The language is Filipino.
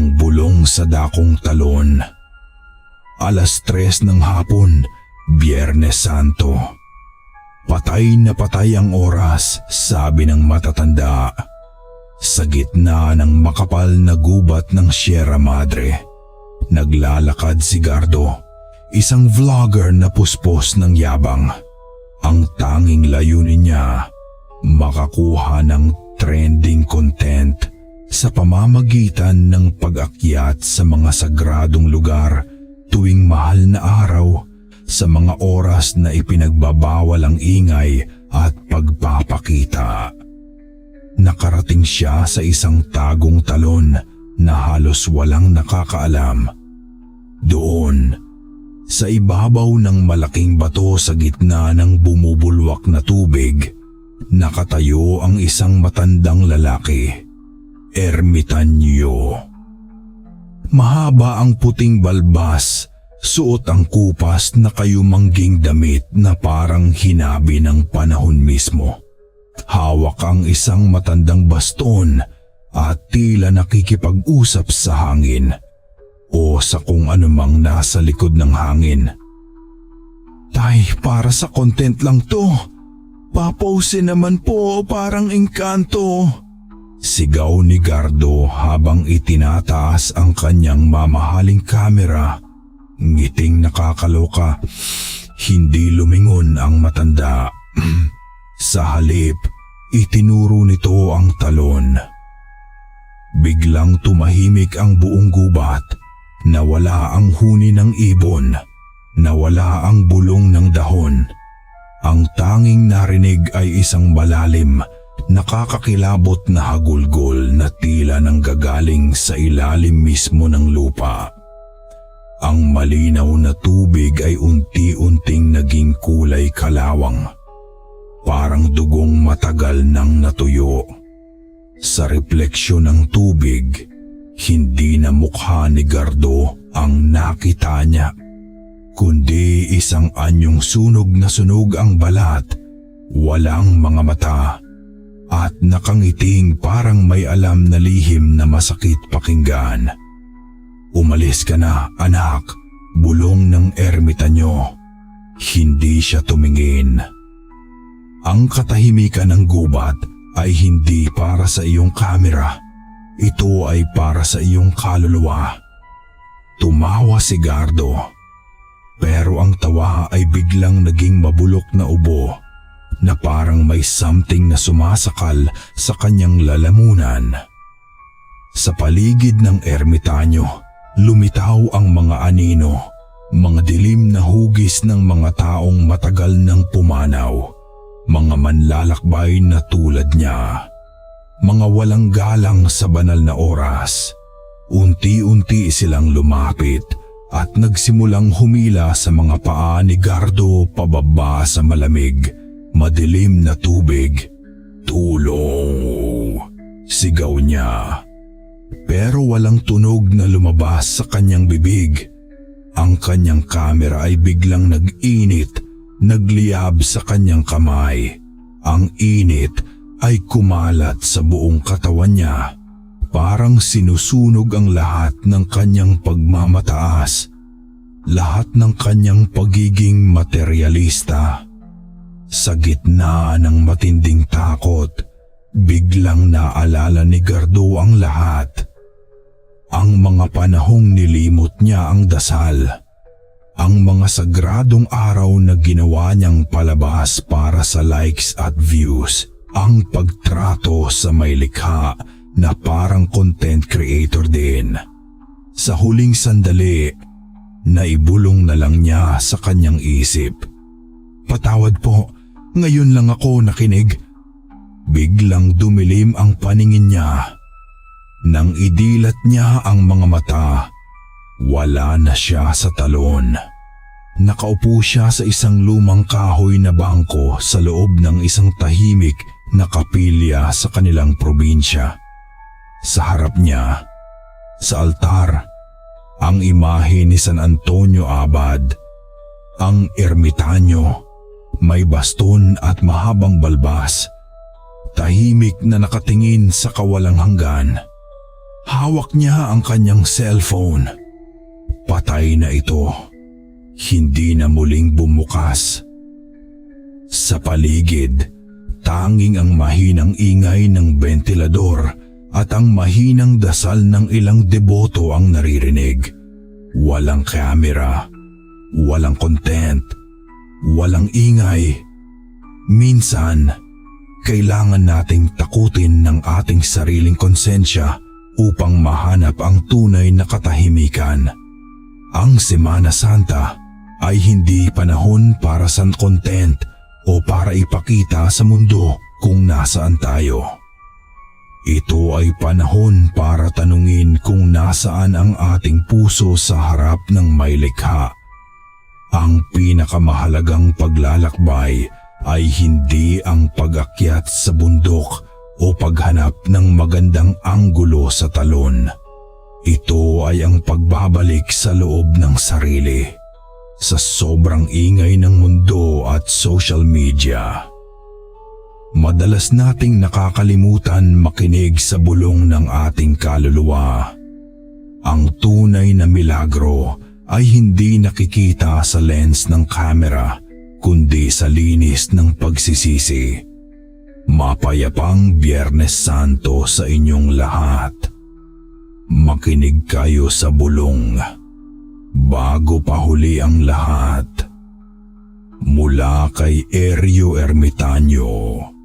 ang bulong sa dakong talon. 3:00 ng hapon, Biyernes Santo. Patay na patay ang oras, sabi ng matatanda. Sa gitna ng makapal na gubat ng Sierra Madre, naglalakad si Gardo, isang vlogger na puspos ng yabang. Ang tanging layunin niya, makakuha ng trending content sa pamamagitan ng pag-akyat sa mga sagradong lugar tuwing mahal na araw, sa mga oras na ipinagbabawal ang ingay at pagpapakita. Nakarating siya sa isang tagong talon na halos walang nakakaalam. Doon, sa ibabaw ng malaking bato sa gitna ng bumubulwak na tubig, nakatayo ang isang matandang lalaki, ermitanyo. Mahaba ang puting balbas, suot ang kupas na kayumangging damit na parang hinabi ng panahon mismo. Hawak ang isang matandang baston at tila nakikipag-usap sa hangin o sa kung anumang nasa likod ng hangin. Tay, para sa content lang to. Paposin naman po, parang engkanto. Sigaw ni Gardo habang itinataas ang kanyang mamahaling kamera. Ngiting nakakaloka, hindi lumingon ang matanda. Sa halip, itinuro nito ang talon. Biglang tumahimik ang buong gubat. Nawala ang huni ng ibon. Nawala ang bulong ng dahon. Ang tanging narinig ay isang malalim, nakakakilabot na hagulgol na tila nanggagaling sa ilalim mismo ng lupa. Ang malinaw na tubig ay unti-unting naging kulay kalawang, parang dugong matagal nang natuyo. Sa refleksyon ng tubig, hindi na mukha ni Gardo ang nakita niya, kundi isang anyong sunog na sunog ang balat, walang mga mata, at nakangiting parang may alam na lihim na masakit pakinggan. Umalis ka na, anak, bulong ng ermitanyo. Hindi siya tumingin. Ang katahimikan ng gubat ay hindi para sa iyong kamera. Ito ay para sa iyong kaluluwa. Tumawa si Gardo. Pero ang tawa ay biglang naging mabulok na ubo na parang may something na sumasakal sa kanyang lalamunan. Sa paligid ng ermitanyo, lumitaw ang mga anino, mga dilim na hugis ng mga taong matagal nang pumanaw, mga manlalakbay na tulad niya, mga walang galang sa banal na oras. Unti-unti silang lumapit at nagsimulang humila sa mga paa ni Gardo pababa sa malamig, madilim na tubig. Tulong! Sigaw niya. Pero walang tunog na lumabas sa kanyang bibig. Ang kanyang kamera ay biglang nag-init, nagliyab sa kanyang kamay. Ang init ay kumalat sa buong katawan niya. Parang sinusunog ang lahat ng kanyang pagmamataas, lahat ng kanyang pagiging materialista. Sa gitna ng matinding takot, biglang naalala ni Gardo ang lahat. Ang mga panahong nilimot niya ang dasal. Ang mga sagradong araw na ginawa niyang palabas para sa likes at views. Ang pagtrato sa may likha na parang content creator din. Sa huling sandali, naibulong na lang niya sa kanyang isip. Patawad po, ngayon lang ako nakinig. Biglang dumilim ang paningin niya. Nang idilat niya ang mga mata, wala na siya sa talon. Nakaupo siya sa isang lumang kahoy na bangko sa loob ng isang tahimik na kapilya sa kanilang probinsya. Sa harap niya, sa altar, ang imahe ni San Antonio Abad, ang ermitanyo, may baston at mahabang balbas. Tahimik na nakatingin sa kawalang hanggan. Hawak niya ang kanyang cellphone. Patay na ito. Hindi na muling bumukas. Sa paligid, tanging ang mahinang ingay ng bentilador at ang mahinang dasal ng ilang deboto ang naririnig. Walang camera, walang content, walang ingay. Minsan, kailangan nating takutin ng ating sariling konsensya upang mahanap ang tunay na katahimikan. Ang Semana Santa ay hindi panahon para sa content o para ipakita sa mundo kung nasaan tayo. Ito ay panahon para tanungin kung nasaan ang ating puso sa harap ng may likha. Ang pinakamahalagang paglalakbay ay hindi ang pag-akyat sa bundok o paghanap ng magandang anggulo sa talon. Ito ay ang pagbabalik sa loob ng sarili, sa sobrang ingay ng mundo at social media. Madalas nating nakakalimutan makinig sa bulong ng ating kaluluwa. Ang tunay na milagro ay hindi nakikita sa lens ng kamera, kundi sa linis ng pagsisisi. Mapayapang Biyernes Santo sa inyong lahat. Makinig kayo sa bulong bago pa huli ang lahat. Mula kay Erio Ermitanyo.